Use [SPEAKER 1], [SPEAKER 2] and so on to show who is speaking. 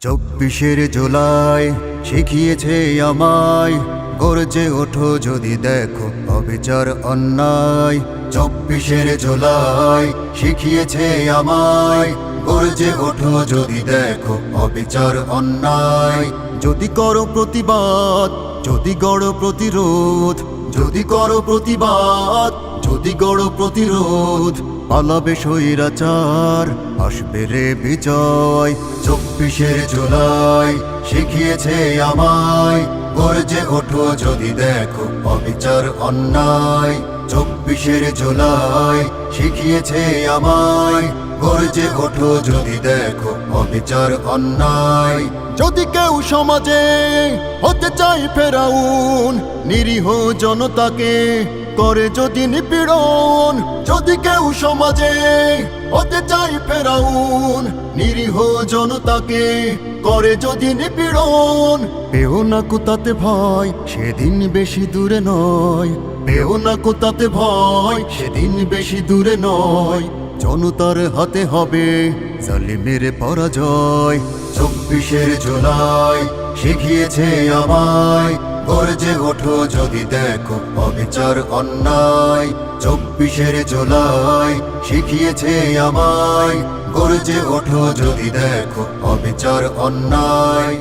[SPEAKER 1] 24 জুলাই শিখিয়েছে আমায়, গর্জে ওঠো যদি দেখো অবিচার অন্যায়। 24 জুলাই শিখিয়েছে আমায়, গর্জে ওঠো যদি দেখো অবিচার অন্যায়। যদি করো প্রতিবাদ, যদি গড়ো প্রতিরোধ, যদি করো প্রতিবাদ, যদি গড়ো প্রতিরোধ, পালাবে স্বৈরাচার, আসবে রে বিজয়। 24 জুলাই শিখিয়েছে আমায়, গর্জে ওঠো যদি দেখো অবিচার অন্যায়। 24 জুলাই শিখিয়েছে আমায়, গর্জে ওঠো যদি দেখো অবিচার অন্যায়। যদি কেউ সমাজে হতে চাই ফেরাউন, নিরীহ জনতাকে করে যদি নিপীড়ন। যদি কেউ সমাজে হতে চাই ফেরাউন, নিরীহ জনতাকে করে যদি নিপীড়ন। পেও না কোতাতে ভয়, সেদিন বেশি দূরে নয়। পেও না কোতাতে ভয়, সেদিন বেশি দূরে নয়। জনতার হাতে হবে জালিমের পরাজয়। 24 জুলাই শিখিয়েছে আমায়, গর্জে ওঠো যদি দেখো অবিচার অন্যায়। 24 জুলাই শিখিয়েছে আমায়, গর্জে ওঠো যদি দেখো অবিচার অন্যায়।